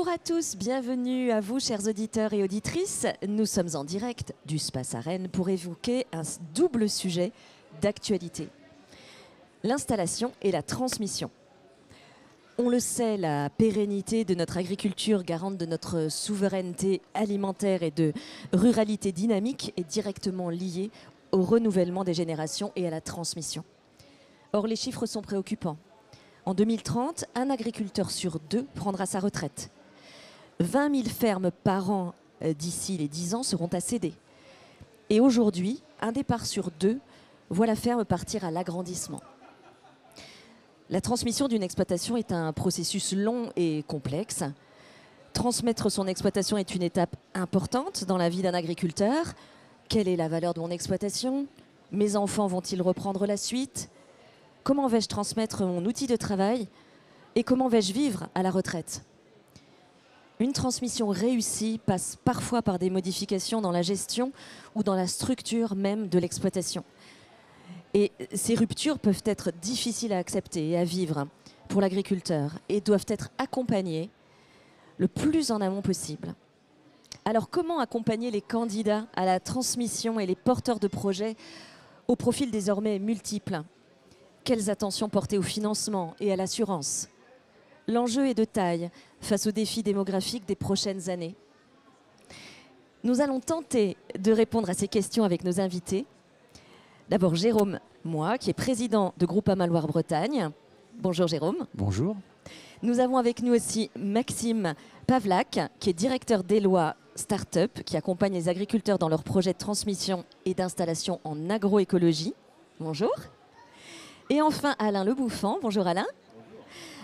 Bonjour à tous, bienvenue à vous chers auditeurs et auditrices. Nous sommes en direct du Space à Rennes pour évoquer un double sujet d'actualité. L'installation et la transmission. On le sait, la pérennité de notre agriculture, garante de notre souveraineté alimentaire et de ruralité dynamique, est directement liée au renouvellement des générations et à la transmission. Or, les chiffres sont préoccupants. En 2030, un agriculteur sur deux prendra sa retraite. 20 000 fermes par an d'ici les 10 ans seront à céder. Et aujourd'hui, un départ sur deux voit la ferme partir à l'agrandissement. La transmission d'une exploitation est un processus long et complexe. Transmettre son exploitation est une étape importante dans la vie d'un agriculteur. Quelle est la valeur de mon exploitation? Mes enfants vont-ils reprendre la suite? Comment vais-je transmettre mon outil de travail? Et comment vais-je vivre à la retraite? Une transmission réussie passe parfois par des modifications dans la gestion ou dans la structure même de l'exploitation. Et ces ruptures peuvent être difficiles à accepter et à vivre pour l'agriculteur et doivent être accompagnées le plus en amont possible. Alors comment accompagner les candidats à la transmission et les porteurs de projets au profil désormais multiples? Quelles attentions porter au financement et à l'assurance? L'enjeu est de taille face aux défis démographiques des prochaines années. Nous allons tenter de répondre à ces questions avec nos invités. D'abord Jérôme Moy, qui est président de Groupama Loire-Bretagne. Bonjour Jérôme. Bonjour. Nous avons avec nous aussi Maxime Pavlak, qui est directeur d'Eloi Startup, qui accompagne les agriculteurs dans leurs projets de transmission et d'installation en agroécologie. Bonjour. Et enfin Alain Lebouffant. Bonjour Alain. Bonjour.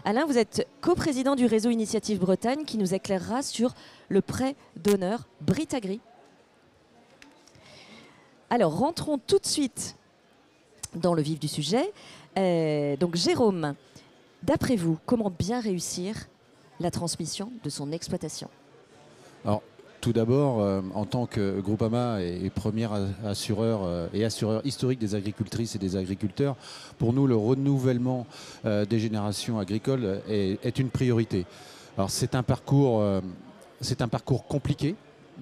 Alain, vous êtes coprésident du réseau Initiative Bretagne qui nous éclairera sur le prêt d'honneur Britagri. Alors rentrons tout de suite dans le vif du sujet. Donc Jérôme, d'après vous, comment bien réussir la transmission de son exploitation? Alors, tout d'abord, en tant que Groupama et premier assureur et assureur historique des agricultrices et des agriculteurs, pour nous, le renouvellement des générations agricoles est une priorité. Alors, c'est un parcours compliqué,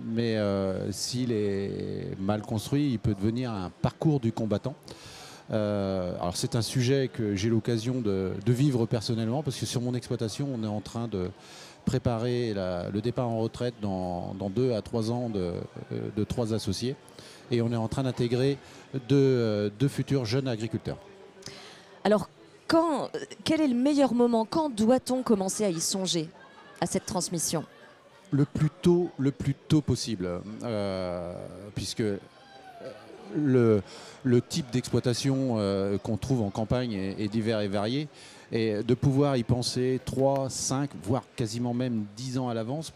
mais s'il est mal construit, il peut devenir un parcours du combattant. Alors, c'est un sujet que j'ai l'occasion de vivre personnellement, parce que sur mon exploitation, on est en train de préparer le départ en retraite dans 2 à 3 ans de 3 associés. Et on est en train d'intégrer deux futurs jeunes agriculteurs. Alors, quel est le meilleur moment? Quand doit-on commencer à y songer, à cette transmission? Le plus tôt possible, puisque le type d'exploitation qu'on trouve en campagne est divers et varié. Et de pouvoir y penser 3, 5, voire quasiment même 10 ans à l'avance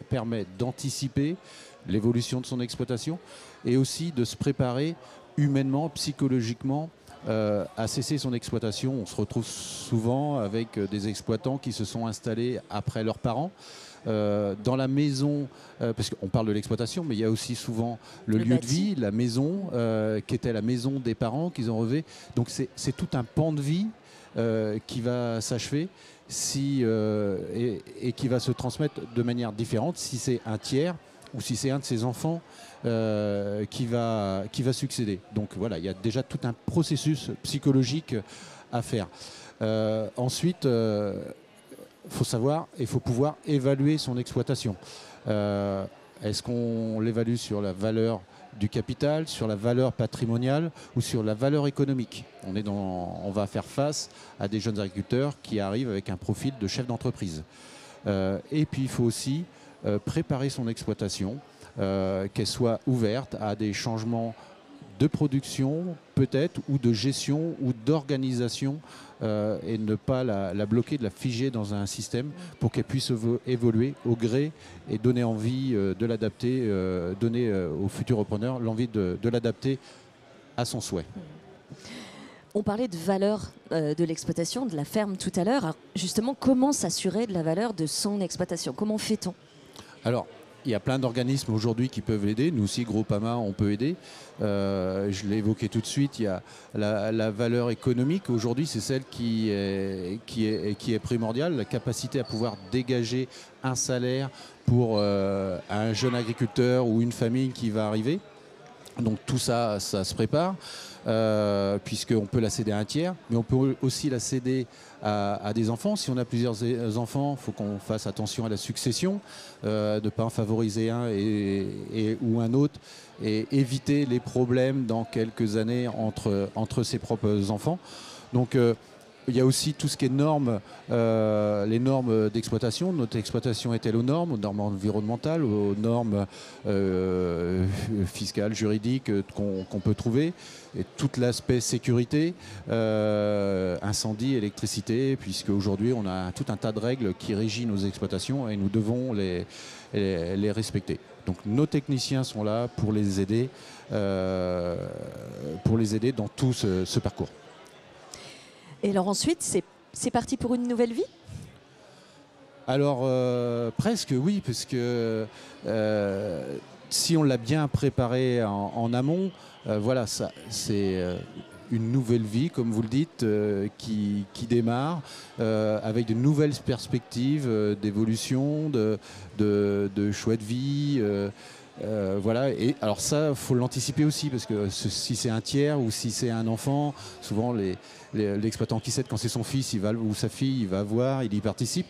permet d'anticiper l'évolution de son exploitation et aussi de se préparer humainement, psychologiquement à cesser son exploitation. On se retrouve souvent avec des exploitants qui se sont installés après leurs parents. Dans la maison, parce qu'on parle de l'exploitation, mais il y a aussi souvent le lieu de vie, la maison, qui était la maison des parents qu'ils ont relevé. Donc c'est tout un pan de vie qui va s'achever et qui va se transmettre de manière différente si c'est un tiers ou si c'est un de ses enfants qui va succéder. Donc voilà, il y a déjà tout un processus psychologique à faire. Ensuite, faut savoir et il faut pouvoir évaluer son exploitation. Est-ce qu'on l'évalue sur la valeur du capital, sur la valeur patrimoniale ou sur la valeur économique? On va faire face à des jeunes agriculteurs qui arrivent avec un profil de chef d'entreprise. Et puis il faut aussi préparer son exploitation, qu'elle soit ouverte à des changements de production peut-être, ou de gestion, ou d'organisation, et ne pas la bloquer, de la figer dans un système pour qu'elle puisse évoluer au gré et donner envie de l'adapter, donner au futur repreneur l'envie de l'adapter à son souhait. On parlait de valeur de l'exploitation, de la ferme tout à l'heure. Justement, comment s'assurer de la valeur de son exploitation? Comment fait-on? Alors, il y a plein d'organismes aujourd'hui qui peuvent aider. Nous aussi, Groupama, on peut aider. Je l'ai évoqué tout de suite, il y a la valeur économique. Aujourd'hui, c'est celle qui est primordiale, la capacité à pouvoir dégager un salaire pour un jeune agriculteur ou une famille qui va arriver. Donc tout ça, ça se prépare, puisqu'on peut la céder à un tiers, mais on peut aussi la céder à des enfants. Si on a plusieurs enfants, il faut qu'on fasse attention à la succession, de ne pas en favoriser un ou un autre, et éviter les problèmes dans quelques années entre ses propres enfants. Donc il y a aussi tout ce qui est normes, les normes d'exploitation. Notre exploitation est-elle aux normes environnementales, aux normes fiscales, juridiques qu'on peut trouver, et tout l'aspect sécurité, incendie, électricité, puisque aujourd'hui on a tout un tas de règles qui régissent nos exploitations et nous devons les respecter. Donc nos techniciens sont là pour les aider dans tout ce parcours. Et alors ensuite, c'est parti pour une nouvelle vie? Alors presque oui, parce que si on l'a bien préparé en amont, voilà, c'est une nouvelle vie, comme vous le dites, qui démarre avec de nouvelles perspectives d'évolution, de choix de vie. Voilà, et alors ça, il faut l'anticiper aussi, parce que si c'est un tiers ou si c'est un enfant, souvent l'exploitant qui cède, quand c'est son fils ou sa fille, il va voir, il y participe.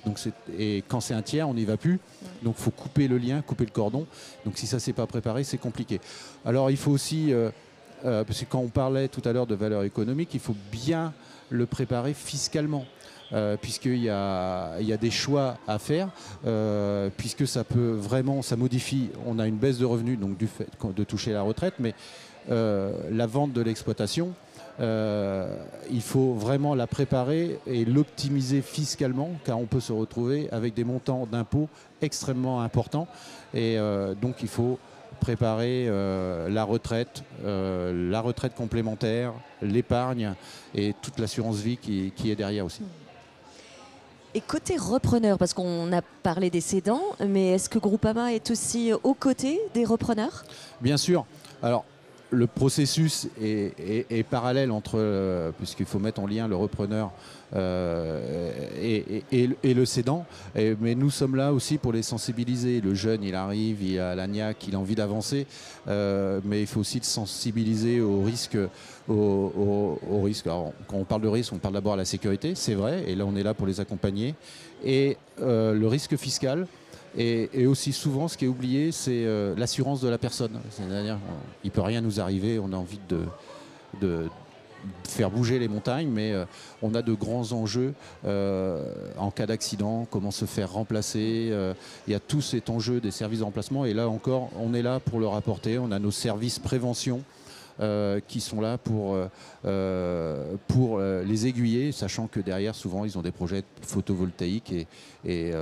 Et quand c'est un tiers, on n'y va plus. Donc il faut couper le lien, couper le cordon. Donc si ça ne s'est pas préparé, c'est compliqué. Alors il faut aussi, parce que quand on parlait tout à l'heure de valeur économique, il faut bien le préparer fiscalement. Puisqu'il y a des choix à faire, puisque ça peut vraiment, ça modifie, on a une baisse de revenus, donc du fait de toucher la retraite, mais la vente de l'exploitation, il faut vraiment la préparer et l'optimiser fiscalement, car on peut se retrouver avec des montants d'impôts extrêmement importants, et donc il faut préparer la retraite complémentaire, l'épargne et toute l'assurance vie qui est derrière aussi. Et côté repreneur, parce qu'on a parlé des cédants, mais est-ce que Groupama est aussi aux côtés des repreneurs? Bien sûr. Alors, le processus est parallèle entre, puisqu'il faut mettre en lien le repreneur et le cédant. Mais nous sommes là aussi pour les sensibiliser. Le jeune, il arrive, il a l'agnac, il a envie d'avancer, mais il faut aussi le sensibiliser au risque. Au risque. Alors, quand on parle de risque, on parle d'abord à la sécurité, c'est vrai, et là on est là pour les accompagner. Et le risque fiscal. Et aussi souvent, ce qui est oublié, c'est l'assurance de la personne. C'est-à-dire, il ne peut rien nous arriver, on a envie de faire bouger les montagnes, mais on a de grands enjeux en cas d'accident, comment se faire remplacer. Il y a tout cet enjeu des services de remplacement, et là encore, on est là pour leur apporter. On a nos services prévention qui sont là pour les aiguiller, sachant que derrière, souvent, ils ont des projets photovoltaïques et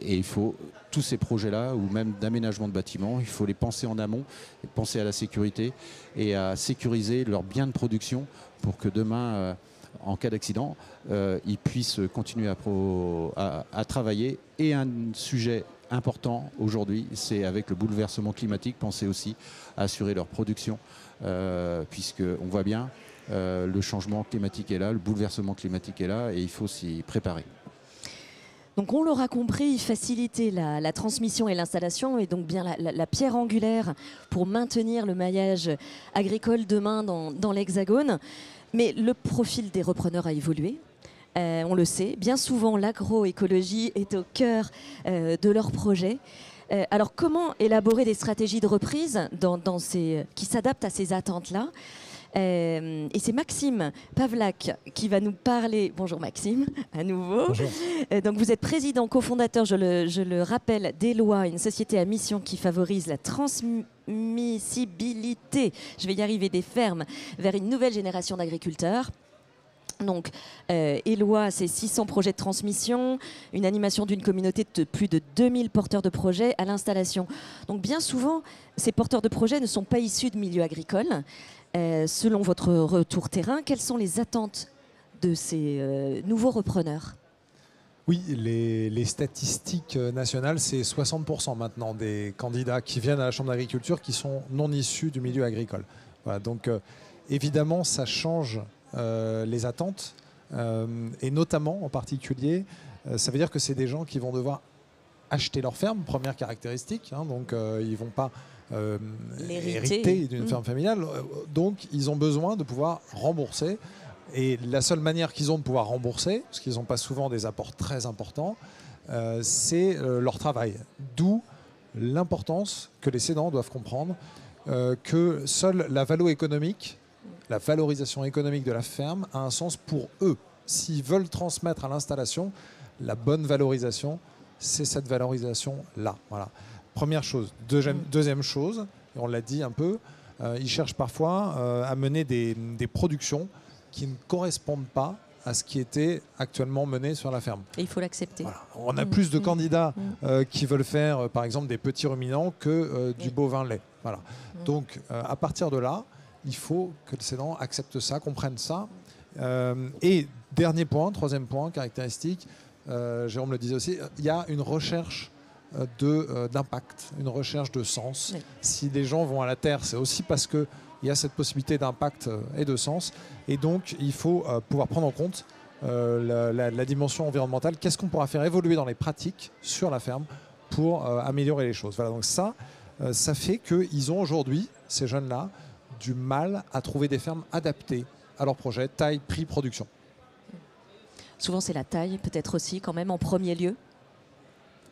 il faut tous ces projets-là, ou même d'aménagement de bâtiments, il faut les penser en amont, penser à la sécurité et à sécuriser leurs biens de production pour que demain, en cas d'accident, ils puissent continuer à travailler. Et un sujet important aujourd'hui, c'est avec le bouleversement climatique, penser aussi à assurer leur production, puisqu'on voit bien le changement climatique est là, le bouleversement climatique est là, et il faut s'y préparer. Donc on l'aura compris, faciliter la transmission et l'installation est donc bien la pierre angulaire pour maintenir le maillage agricole demain dans l'Hexagone. Mais le profil des repreneurs a évolué. On le sait, bien souvent l'agroécologie est au cœur de leur projet. Alors comment élaborer des stratégies de reprise qui s'adaptent à ces attentes-là? Et c'est Maxime Pavlak qui va nous parler. Bonjour Maxime, à nouveau. Bonjour. Donc vous êtes président, cofondateur, je le rappelle, d'Eloi, une société à mission qui favorise la transmissibilité, je vais y arriver, des fermes vers une nouvelle génération d'agriculteurs. Donc, Eloi, c'est 600 projets de transmission, une animation d'une communauté de plus de 2000 porteurs de projets à l'installation. Donc, bien souvent, ces porteurs de projets ne sont pas issus de milieux agricoles. Selon votre retour terrain, quelles sont les attentes de ces nouveaux repreneurs? Oui, les statistiques nationales, c'est 60% maintenant des candidats qui viennent à la Chambre d'agriculture qui sont non issus du milieu agricole. Voilà, donc évidemment, ça change les attentes et notamment, en particulier, ça veut dire que c'est des gens qui vont devoir acheter leur ferme, première caractéristique, hein, donc ils ne vont pas hériter d'une ferme familiale, donc ils ont besoin de pouvoir rembourser. Et la seule manière qu'ils ont de pouvoir rembourser, parce qu'ils n'ont pas souvent des apports très importants, c'est leur travail. D'où l'importance que les cédants doivent comprendre que seule la valorisation économique de la ferme a un sens pour eux. S'ils veulent transmettre à l'installation, la bonne valorisation, c'est cette valorisation-là. Voilà. Première chose. Deuxième chose, et on l'a dit un peu, ils cherchent parfois à mener des productions qui ne correspondent pas à ce qui était actuellement mené sur la ferme. Et il faut l'accepter. Voilà. On a plus de candidats qui veulent faire, par exemple, des petits ruminants que du bovin lait. Voilà. Donc, à partir de là, il faut que le cédant accepte ça, comprenne ça. Et dernier point, troisième point, caractéristique, Jérôme le disait aussi, il y a une recherche d'impact, une recherche de sens. Oui. Si les gens vont à la terre, c'est aussi parce que il y a cette possibilité d'impact et de sens. Et donc, il faut pouvoir prendre en compte la dimension environnementale. Qu'est-ce qu'on pourra faire évoluer dans les pratiques sur la ferme pour améliorer les choses. Voilà, donc ça fait qu'ils ont aujourd'hui, ces jeunes-là, du mal à trouver des fermes adaptées à leur projet, taille, prix, production. Souvent, c'est la taille, peut-être aussi, quand même, en premier lieu.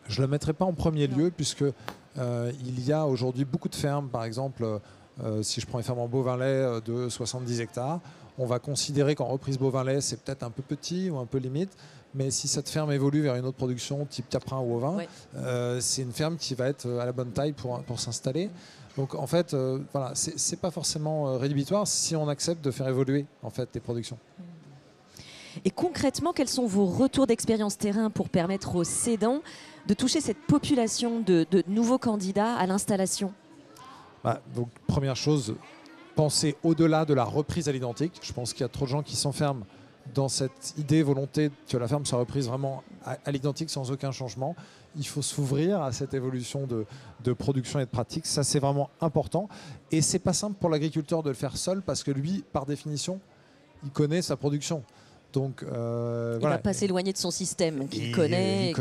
Je ne le mettrai pas en premier lieu, puisque il y a aujourd'hui beaucoup de fermes, par exemple... si je prends une ferme en bovin-lait de 70 hectares, on va considérer qu'en reprise bovin-lait, c'est peut-être un peu petit ou un peu limite. Mais si cette ferme évolue vers une autre production, type caprin ou ovin, c'est une ferme qui va être à la bonne taille pour s'installer. Donc en fait, voilà, c'est pas forcément rédhibitoire si on accepte de faire évoluer en fait, les productions. Et concrètement, quels sont vos retours d'expérience terrain pour permettre aux cédants de toucher cette population de nouveaux candidats à l'installation ? Donc, première chose, penser au-delà de la reprise à l'identique. Je pense qu'il y a trop de gens qui s'enferment dans cette idée, volonté que la ferme soit reprise vraiment à l'identique sans aucun changement. Il faut s'ouvrir à cette évolution de production et de pratique. Ça, c'est vraiment important. Et c'est pas simple pour l'agriculteur de le faire seul parce que lui, par définition, il connaît sa production. Donc, il ne va pas s'éloigner de son système qu'il connaît.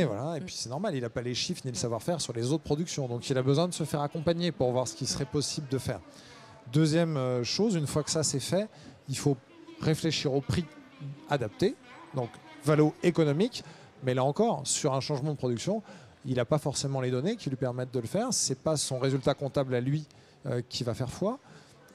Voilà. Et puis c'est normal, il n'a pas les chiffres ni le savoir-faire sur les autres productions. Donc il a besoin de se faire accompagner pour voir ce qui serait possible de faire. Deuxième chose, une fois que ça c'est fait, il faut réfléchir au prix adapté, donc valo économique. Mais là encore, sur un changement de production, il n'a pas forcément les données qui lui permettent de le faire. Ce n'est pas son résultat comptable à lui qui va faire foi.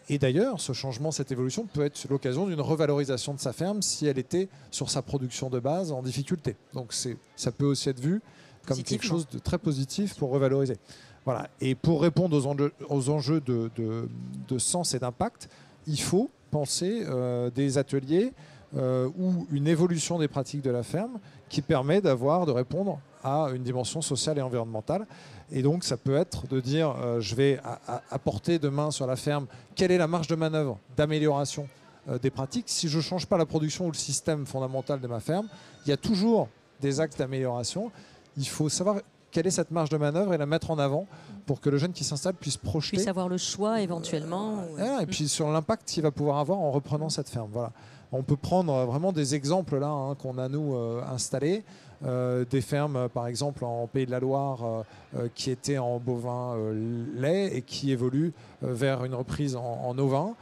Et d'ailleurs, ce changement, cette évolution peut être l'occasion d'une revalorisation de sa ferme si elle était sur sa production de base en difficulté. Donc ça peut aussi être vu comme quelque chose de très positif pour revaloriser. Voilà. Et pour répondre aux enjeux de sens et d'impact, il faut penser des ateliers ou une évolution des pratiques de la ferme qui permet de répondre à une dimension sociale et environnementale. Et donc, ça peut être de dire, je vais apporter demain sur la ferme, quelle est la marge de manœuvre d'amélioration des pratiques. Si je ne change pas la production ou le système fondamental de ma ferme, il y a toujours des axes d'amélioration. Il faut savoir quelle est cette marge de manœuvre et la mettre en avant pour que le jeune qui s'installe puisse projeter. Puisse avoir le choix éventuellement. Et puis sur l'impact qu'il va pouvoir avoir en reprenant cette ferme. Voilà. On peut prendre vraiment des exemples là qu'on a nous installés. Des fermes par exemple en Pays de la Loire qui étaient en bovin lait et qui évoluent vers une reprise en ovin,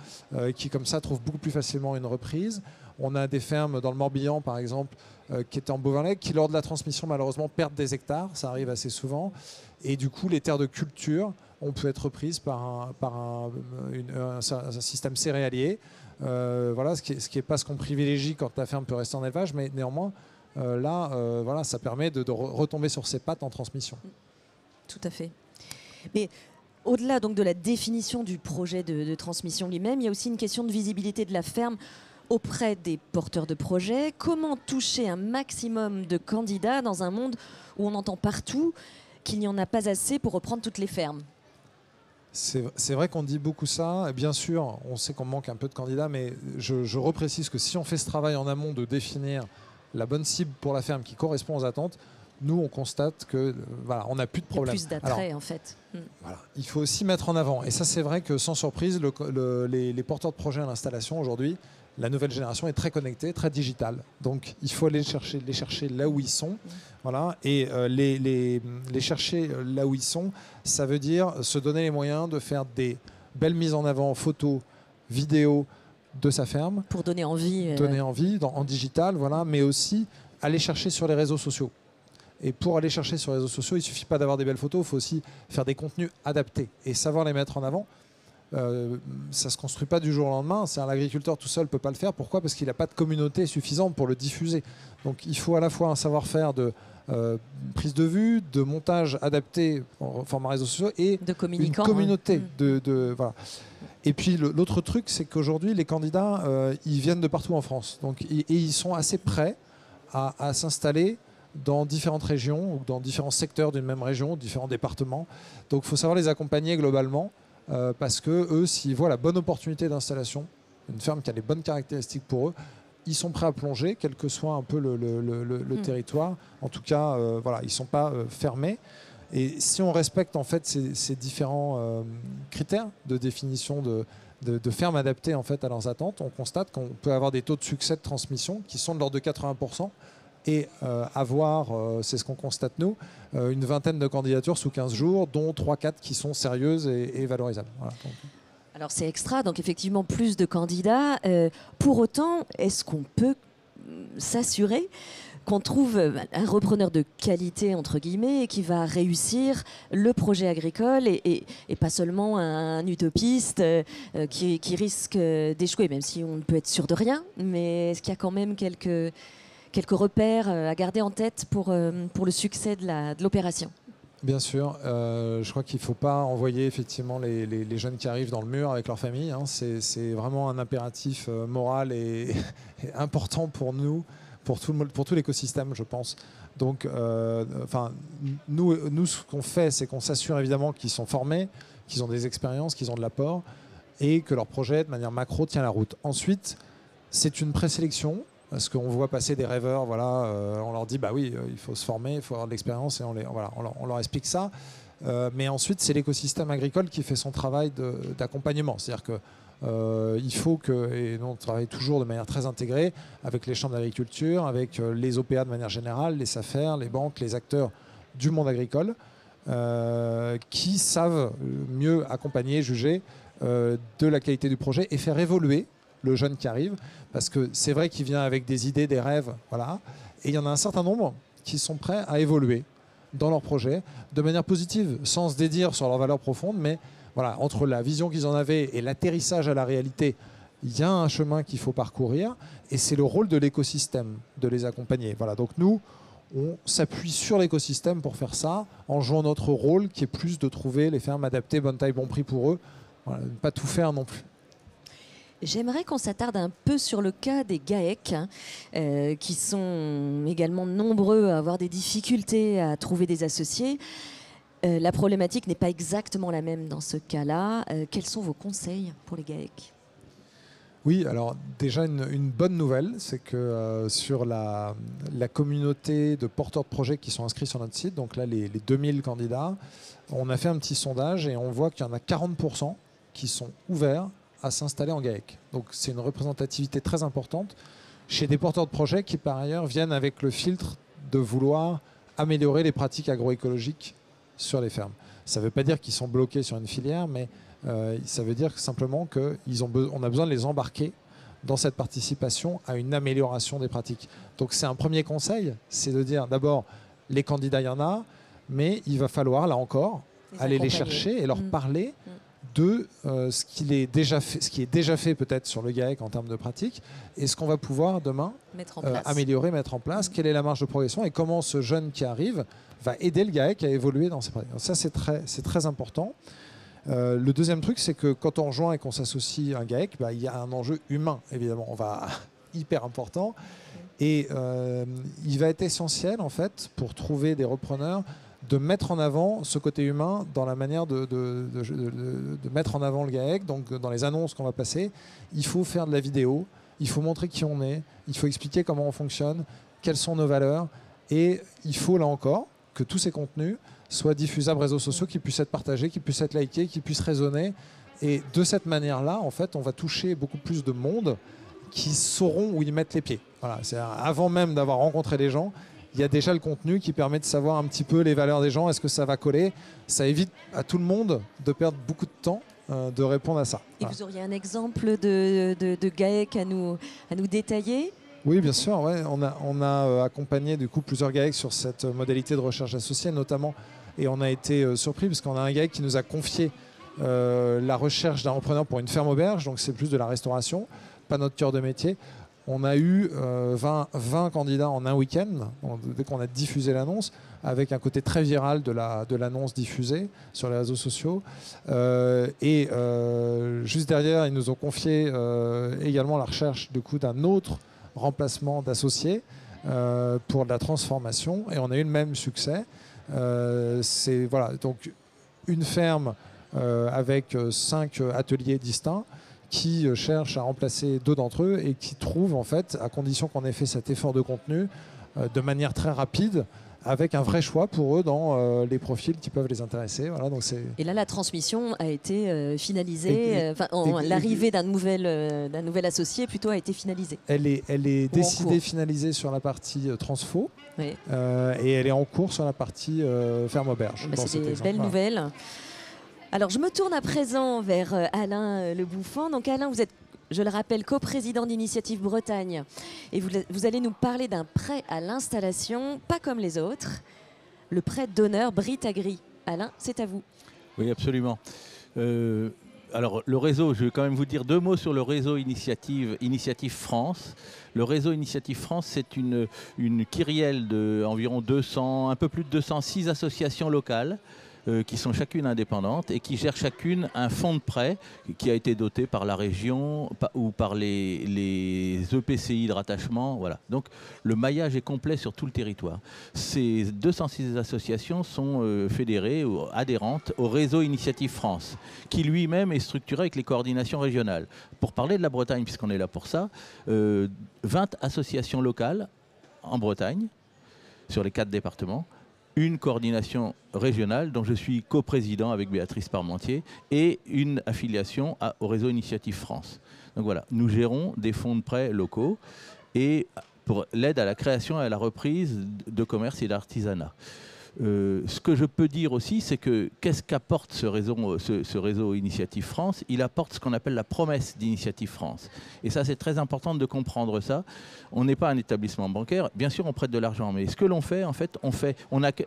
qui comme ça trouvent beaucoup plus facilement une reprise. On a des fermes dans le Morbihan par exemple qui étaient en bovin lait qui lors de la transmission malheureusement perdent des hectares, ça arrive assez souvent, et du coup les terres de culture ont pu être reprises par un système céréalier. Voilà, ce qui est pas ce qu'on privilégie quand la ferme peut rester en élevage, mais néanmoins voilà, ça permet de retomber sur ses pattes en transmission. Tout à fait. Mais au-delà donc de la définition du projet de transmission lui-même, il y a aussi une question de visibilité de la ferme auprès des porteurs de projets. Comment toucher un maximum de candidats dans un monde où on entend partout qu'il n'y en a pas assez pour reprendre toutes les fermes ? C'est vrai qu'on dit beaucoup ça. Bien sûr, on sait qu'on manque un peu de candidats, mais je reprécise que si on fait ce travail en amont de définir la bonne cible pour la ferme qui correspond aux attentes, nous, on constate que voilà, on n'a plus de problème. Il y a plus d'attrait, en fait. Voilà. Il faut aussi mettre en avant, et ça c'est vrai que sans surprise, les porteurs de projets à l'installation aujourd'hui, la nouvelle génération est très connectée, très digitale. Donc il faut aller les chercher là où ils sont. Voilà. Et les chercher là où ils sont, ça veut dire se donner les moyens de faire des belles mises en avant, photos, vidéos de sa ferme. Pour donner envie. Donner envie en digital, voilà, mais aussi aller chercher sur les réseaux sociaux. Et pour aller chercher sur les réseaux sociaux, il ne suffit pas d'avoir des belles photos, il faut aussi faire des contenus adaptés et savoir les mettre en avant. Ça ne se construit pas du jour au lendemain. L'agriculteur tout seul ne peut pas le faire. Pourquoi ? Parce qu'il n'a pas de communauté suffisante pour le diffuser. Donc il faut à la fois un savoir-faire de prise de vue, de montage adapté en format réseaux sociaux et de une communauté. Voilà. Et puis l'autre truc, c'est qu'aujourd'hui, les candidats, ils viennent de partout en France. Donc, et ils sont assez prêts à s'installer dans différentes régions ou dans différents secteurs d'une même région, différents départements. Donc il faut savoir les accompagner globalement parce que eux, s'ils voient la bonne opportunité d'installation, une ferme qui a les bonnes caractéristiques pour eux, ils sont prêts à plonger, quel que soit un peu le territoire. En tout cas, voilà, ils ne sont pas fermés. Et si on respecte en fait ces différents critères de définition de fermes adaptées en fait à leurs attentes, on constate qu'on peut avoir des taux de succès de transmission qui sont de l'ordre de 80%. Et avoir, c'est ce qu'on constate nous, une vingtaine de candidatures sous 15 jours, dont 3-4 qui sont sérieuses et valorisables. Voilà. Alors c'est extra, donc effectivement plus de candidats. Pour autant, est-ce qu'on peut s'assurer qu'on trouve un repreneur de qualité, entre guillemets, qui va réussir le projet agricole et pas seulement un utopiste qui risque d'échouer, même si on ne peut être sûr de rien, mais est-ce qu'il y a quand même quelques repères à garder en tête pour le succès de l'opération? Bien sûr, je crois qu'il ne faut pas envoyer effectivement les jeunes qui arrivent dans le mur avec leur famille. Hein. C'est vraiment un impératif moral et important pour nous, pour tout l'écosystème, je pense. Donc, nous, ce qu'on fait, c'est qu'on s'assure évidemment qu'ils sont formés, qu'ils ont des expériences, qu'ils ont de l'apport et que leur projet, de manière macro, tient la route. Ensuite, c'est une présélection. Parce qu'on voit passer des rêveurs, voilà, on leur dit bah oui, il faut se former, il faut avoir de l'expérience et on leur explique ça. Mais ensuite, c'est l'écosystème agricole qui fait son travail d'accompagnement. C'est-à-dire qu'il faut que, et nous on travaille toujours de manière très intégrée avec les chambres d'agriculture, avec les OPA de manière générale, les SAFER, les banques, les acteurs du monde agricole, qui savent mieux accompagner, juger de la qualité du projet et faire évoluer le jeune qui arrive, parce que c'est vrai qu'il vient avec des idées, des rêves, voilà, et il y en a un certain nombre qui sont prêts à évoluer dans leur projet de manière positive, sans se dédire sur leurs valeurs profondes, mais voilà, entre la vision qu'ils en avaient et l'atterrissage à la réalité, il y a un chemin qu'il faut parcourir, et c'est le rôle de l'écosystème de les accompagner. Voilà, donc nous, on s'appuie sur l'écosystème pour faire ça, en jouant notre rôle qui est plus de trouver les fermes adaptées, bonne taille, bon prix pour eux, voilà, ne pas tout faire non plus. J'aimerais qu'on s'attarde un peu sur le cas des GAEC, qui sont également nombreux à avoir des difficultés à trouver des associés. La problématique n'est pas exactement la même dans ce cas-là. Quels sont vos conseils pour les GAEC ? Oui, alors déjà une bonne nouvelle, c'est que sur la communauté de porteurs de projets qui sont inscrits sur notre site, donc là les 2000 candidats, on a fait un petit sondage et on voit qu'il y en a 40% qui sont ouverts à s'installer en GAEC. Donc c'est une représentativité très importante chez des porteurs de projets qui par ailleurs viennent avec le filtre de vouloir améliorer les pratiques agroécologiques sur les fermes. Ça ne veut pas dire qu'ils sont bloqués sur une filière, mais ça veut dire simplement qu'on a besoin de les embarquer dans cette participation à une amélioration des pratiques. Donc c'est un premier conseil, c'est de dire d'abord les candidats il y en a, mais il va falloir là encore aller les chercher et leur parler de ce qui est déjà fait peut-être sur le GAEC en termes de pratique et ce qu'on va pouvoir demain améliorer, mettre en place, quelle est la marge de progression et comment ce jeune qui arrive va aider le GAEC à évoluer dans ses pratiques. Donc ça, c'est très important. Le deuxième truc, c'est que quand on rejoint et qu'on s'associe à un GAEC, il y a un enjeu humain, évidemment, hyper important. Et il va être essentiel, en fait, pour trouver des repreneurs, de mettre en avant ce côté humain dans la manière de mettre en avant le GAEC. Donc, dans les annonces qu'on va passer, il faut faire de la vidéo, il faut montrer qui on est, il faut expliquer comment on fonctionne, quelles sont nos valeurs. Et il faut là encore que tous ces contenus soient diffusables réseaux sociaux, qui puissent être partagés, qui puissent être likés, qui puissent résonner. Et de cette manière-là, en fait, on va toucher beaucoup plus de monde qui sauront où ils mettent les pieds. Voilà, avant même d'avoir rencontré les gens, il y a déjà le contenu qui permet de savoir un petit peu les valeurs des gens, est-ce que ça va coller. Ça évite à tout le monde de perdre beaucoup de temps de répondre à ça. Et vous auriez un exemple de GAEC à nous détailler? Oui, bien sûr. Ouais. On a accompagné du coup plusieurs GAEC sur cette modalité de recherche associée, notamment, et on a été surpris parce qu'on a un GAEC qui nous a confié la recherche d'un repreneur pour une ferme auberge, donc c'est plus de la restauration, pas notre cœur de métier. On a eu 20 candidats en un week-end, dès qu'on a diffusé l'annonce, avec un côté très viral de l'annonce diffusée sur les réseaux sociaux. Juste derrière, ils nous ont confié également la recherche d'un autre remplacement d'associés pour de la transformation, et on a eu le même succès. Voilà, donc une ferme avec 5 ateliers distincts qui cherchent à remplacer 2 d'entre eux et qui trouvent, en fait, à condition qu'on ait fait cet effort de contenu de manière très rapide, avec un vrai choix pour eux dans les profils qui peuvent les intéresser. Voilà, donc et là, la transmission a été finalisée. L'arrivée d'un nouvel associé plutôt a été finalisée. Elle est décidée, finalisée sur la partie transfo, oui. Et elle est en cours sur la partie ferme auberge. C'est des belles nouvelles. Alors, je me tourne à présent vers Alain Le Bouffant. Donc, Alain, vous êtes, je le rappelle, coprésident d'Initiative Bretagne. Et vous allez nous parler d'un prêt à l'installation, pas comme les autres, le prêt d'honneur Britagri. Alain, c'est à vous. Oui, absolument. Alors, le réseau, je vais quand même vous dire 2 mots sur le réseau Initiative France. Le réseau Initiative France, c'est une kyrielle d'environ 200, un peu plus de 206 associations locales, qui sont chacune indépendantes et qui gèrent chacune un fonds de prêt qui a été doté par la région ou par les EPCI de rattachement. Voilà. Donc le maillage est complet sur tout le territoire. Ces 206 associations sont fédérées ou adhérentes au réseau Initiative France, qui lui-même est structuré avec les coordinations régionales. Pour parler de la Bretagne, puisqu'on est là pour ça, 20 associations locales en Bretagne, sur les 4 départements, une coordination régionale dont je suis coprésident avec Béatrice Parmentier et une affiliation au réseau Initiative France. Donc voilà, nous gérons des fonds de prêt locaux et pour l'aide à la création et à la reprise de commerce et d'artisanat. Ce que je peux dire aussi, c'est que qu'est-ce qu'apporte ce réseau Initiative France? Il apporte ce qu'on appelle la promesse d'Initiative France. Et ça, c'est très important de comprendre ça. On n'est pas un établissement bancaire. Bien sûr, on prête de l'argent. Mais ce que l'on fait, en fait,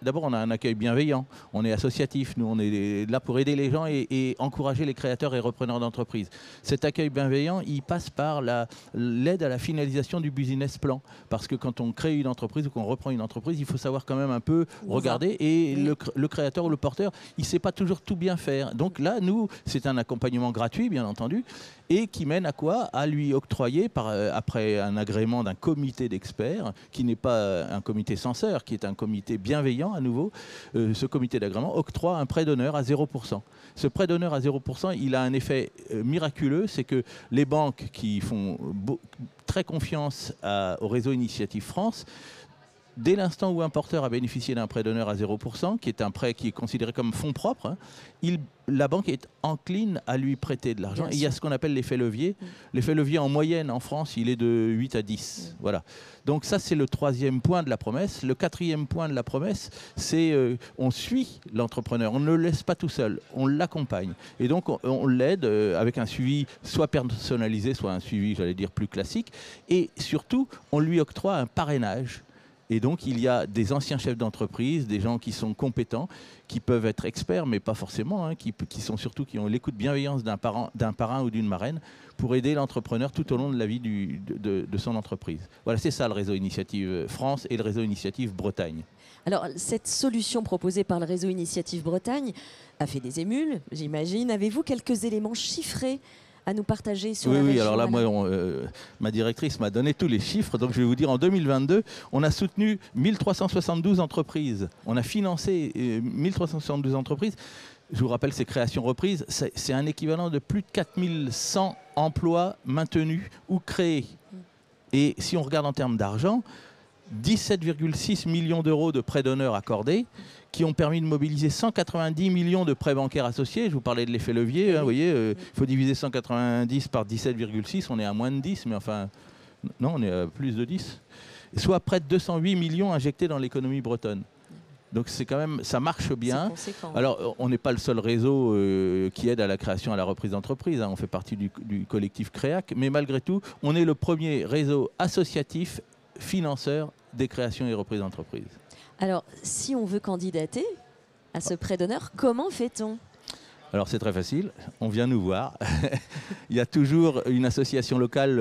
d'abord, on a un accueil bienveillant. On est associatif. Nous, on est là pour aider les gens et encourager les créateurs et repreneurs d'entreprises. Cet accueil bienveillant, il passe par l'aide à la finalisation du business plan. Parce que quand on crée une entreprise ou qu'on reprend une entreprise, il faut savoir quand même un peu regarder. Et le créateur ou le porteur, il ne sait pas toujours tout bien faire. Donc là, nous, c'est un accompagnement gratuit, bien entendu, et qui mène à quoi? À lui octroyer, après un agrément d'un comité d'experts, qui n'est pas un comité censeur, qui est un comité bienveillant à nouveau, ce comité d'agrément octroie un prêt d'honneur à 0%. Ce prêt d'honneur à 0%, il a un effet miraculeux, c'est que les banques qui font très confiance au réseau Initiative France, dès l'instant où un porteur a bénéficié d'un prêt d'honneur à 0%, qui est un prêt qui est considéré comme fonds propres, la banque est encline à lui prêter de l'argent. Et il y a ce qu'on appelle l'effet levier. L'effet levier, en moyenne, en France, il est de 8 à 10. Voilà. Donc ça, c'est le 3e point de la promesse. Le 4e point de la promesse, c'est on suit l'entrepreneur. On ne le laisse pas tout seul. On l'accompagne. Et donc, on l'aide avec un suivi soit personnalisé, soit un suivi, j'allais dire, plus classique. Et surtout, on lui octroie un parrainage. Et donc, il y a des anciens chefs d'entreprise, des gens qui sont compétents, qui peuvent être experts, mais pas forcément, qui ont l'écoute bienveillance d'un parrain ou d'une marraine pour aider l'entrepreneur tout au long de la vie de son entreprise. Voilà, c'est ça le réseau Initiative France et le réseau Initiative Bretagne. Alors, cette solution proposée par le réseau Initiative Bretagne a fait des émules, j'imagine. Avez-vous quelques éléments chiffrés à nous partager sur la région? Oui, alors là, moi, ma directrice m'a donné tous les chiffres. Donc, je vais vous dire, en 2022, on a soutenu 1372 entreprises. On a financé 1372 entreprises. Je vous rappelle, ces créations reprises, c'est un équivalent de plus de 4100 emplois maintenus ou créés. Et si on regarde en termes d'argent, 17,6 millions d'euros de prêts d'honneur accordés, qui ont permis de mobiliser 190 millions de prêts bancaires associés. Je vous parlais de l'effet levier, hein, vous voyez, il faut diviser 190 par 17,6, on est à moins de 10, mais enfin, non, on est à plus de 10. Soit près de 208 millions injectés dans l'économie bretonne. Donc c'est quand même, ça marche bien. Alors on n'est pas le seul réseau qui aide à la création, à la reprise d'entreprise, hein. On fait partie du collectif CREAC, mais malgré tout, on est le premier réseau associatif financeur des créations et reprises d'entreprise. Alors si on veut candidater à ce prêt d'honneur, comment fait-on ? Alors c'est très facile, on vient nous voir. Il y a toujours une association locale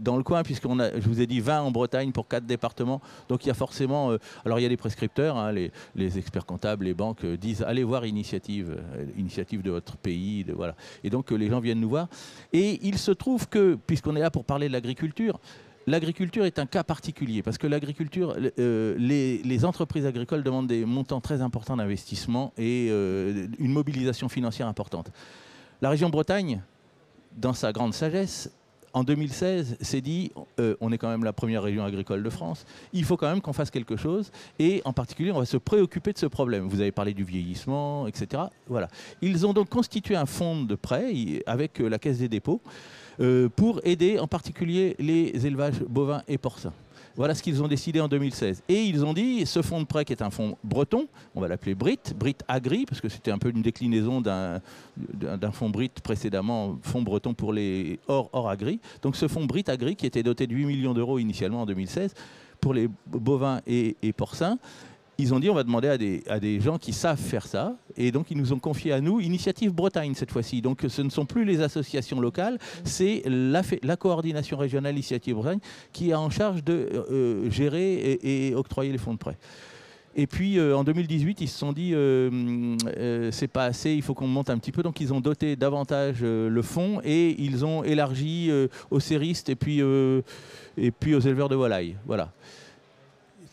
dans le coin, puisqu'on a, je vous ai dit, 20 en Bretagne pour 4 départements. Donc il y a forcément... alors il y a des prescripteurs, hein, les experts comptables, les banques disent allez voir Initiative de votre pays. Voilà. Et donc les gens viennent nous voir. Et il se trouve que, puisqu'on est là pour parler de l'agriculture, l'agriculture est un cas particulier parce que l'agriculture, les entreprises agricoles demandent des montants très importants d'investissement et une mobilisation financière importante. La région Bretagne, dans sa grande sagesse, en 2016, s'est dit on est quand même la première région agricole de France, il faut quand même qu'on fasse quelque chose et en particulier on va se préoccuper de ce problème. Vous avez parlé du vieillissement, etc. Voilà. Ils ont donc constitué un fonds de prêt avec la Caisse des dépôts pour aider en particulier les élevages bovins et porcins. Voilà ce qu'ils ont décidé en 2016. Et ils ont dit, ce fonds de prêt qui est un fonds breton, on va l'appeler BRIT Agri, parce que c'était un peu une déclinaison d'un fonds BRIT précédemment, fonds breton pour les hors agri. Donc ce fonds BRIT Agri qui était doté de 8 millions d'euros initialement en 2016 pour les bovins et porcins. Ils ont dit on va demander à des gens qui savent faire ça et donc ils nous ont confié à nous Initiative Bretagne cette fois-ci. Donc ce ne sont plus les associations locales, c'est la coordination régionale Initiative Bretagne qui est en charge de gérer et octroyer les fonds de prêt. Et puis en 2018, ils se sont dit c'est pas assez, il faut qu'on monte un petit peu. Donc ils ont doté davantage le fonds et ils ont élargi aux céristes et puis aux éleveurs de volailles. Voilà.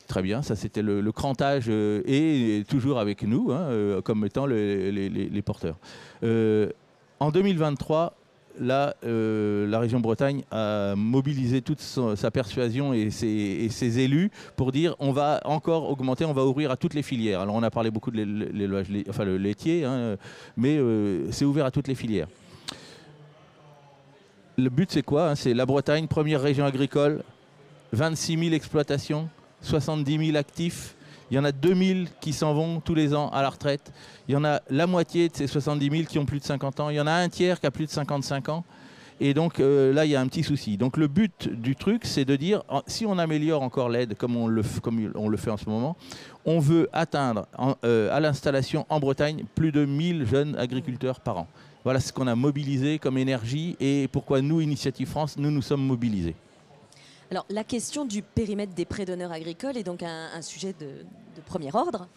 Très bien, ça c'était le crantage et toujours avec nous hein, comme étant les porteurs. En 2023, là, la région Bretagne a mobilisé toute sa persuasion et ses élus pour dire on va encore augmenter, on va ouvrir à toutes les filières. Alors on a parlé beaucoup de l'élevage, enfin le laitier, hein, mais c'est ouvert à toutes les filières. Le but c'est quoi hein, c'est la Bretagne, première région agricole, 26 000 exploitations, 70 000 actifs, il y en a 2 000 qui s'en vont tous les ans à la retraite, il y en a la moitié de ces 70 000 qui ont plus de 50 ans, il y en a un tiers qui a plus de 55 ans, et donc là il y a un petit souci. Donc le but du truc c'est de dire, si on améliore encore l'aide comme on le fait en ce moment, on veut atteindre à l'installation en Bretagne plus de 1000 jeunes agriculteurs par an. Voilà ce qu'on a mobilisé comme énergie et pourquoi nous, Initiative France, nous sommes mobilisés. Alors, la question du périmètre des prêts d'honneur agricoles est donc un sujet de premier ordre.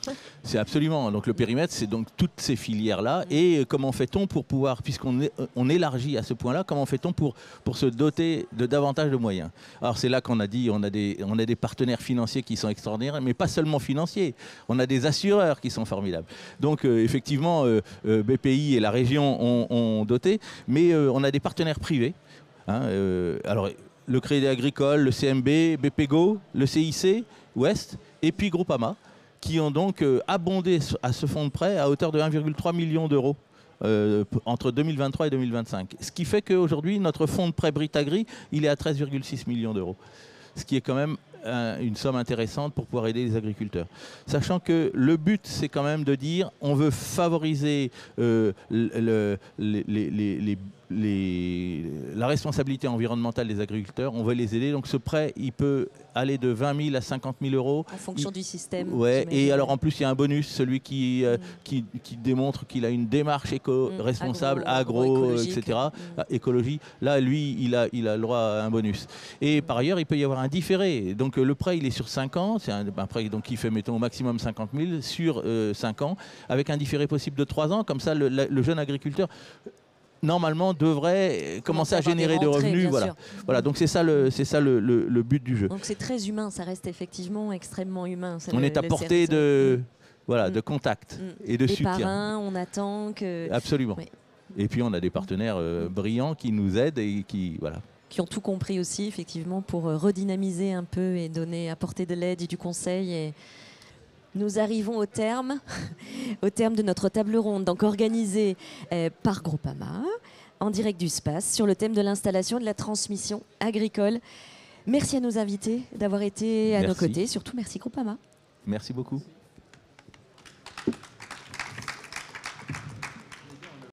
C'est absolument. Donc, le périmètre, c'est donc toutes ces filières-là. Et comment fait-on pour pouvoir, puisqu'on élargit à ce point-là, comment fait-on pour se doter de davantage de moyens? Alors, c'est là qu'on a dit, on a des partenaires financiers qui sont extraordinaires, mais pas seulement financiers. On a des assureurs qui sont formidables. Donc, effectivement, BPI et la région ont doté, mais on a des partenaires privés. Hein, alors, le Crédit Agricole, le CMB, BPGO, le CIC, Ouest, et puis Groupama, qui ont donc abondé à ce fonds de prêt à hauteur de 1,3 million d'euros entre 2023 et 2025. Ce qui fait qu'aujourd'hui, notre fonds de prêt BRIT Agri, il est à 13,6 millions d'euros. Ce qui est quand même une somme intéressante pour pouvoir aider les agriculteurs. Sachant que le but, c'est quand même de dire on veut favoriser la responsabilité environnementale des agriculteurs, on veut les aider. Donc ce prêt, il peut aller de 20 000 à 50 000 euros. En fonction du système. Ouais, et alors en plus, il y a un bonus, celui qui démontre qu'il a une démarche responsable, agro, etc., écologie. Là, lui, il a le droit à un bonus. Et par ailleurs, il peut y avoir un différé. Donc le prêt, il est sur 5 ans. C'est un prêt donc, qui fait, mettons, au maximum 50 000 sur 5 ans, avec un différé possible de 3 ans. Comme ça, le jeune agriculteur normalement devrait commencer à générer des revenus. Voilà, donc c'est ça le but du jeu. Donc c'est très humain, ça reste effectivement extrêmement humain. On est à portée de contact et de soutien. Parrains, on attend que... Absolument. Oui. Et puis on a des partenaires brillants qui nous aident et qui... Voilà. qui ont tout compris aussi, effectivement, pour redynamiser un peu et apporter de l'aide et du conseil. Et nous arrivons au terme de notre table ronde, donc organisée par Groupama, en direct du Space, sur le thème de l'installation et de la transmission agricole. Merci à nos invités d'avoir été à nos côtés. Surtout, merci Groupama. Merci beaucoup.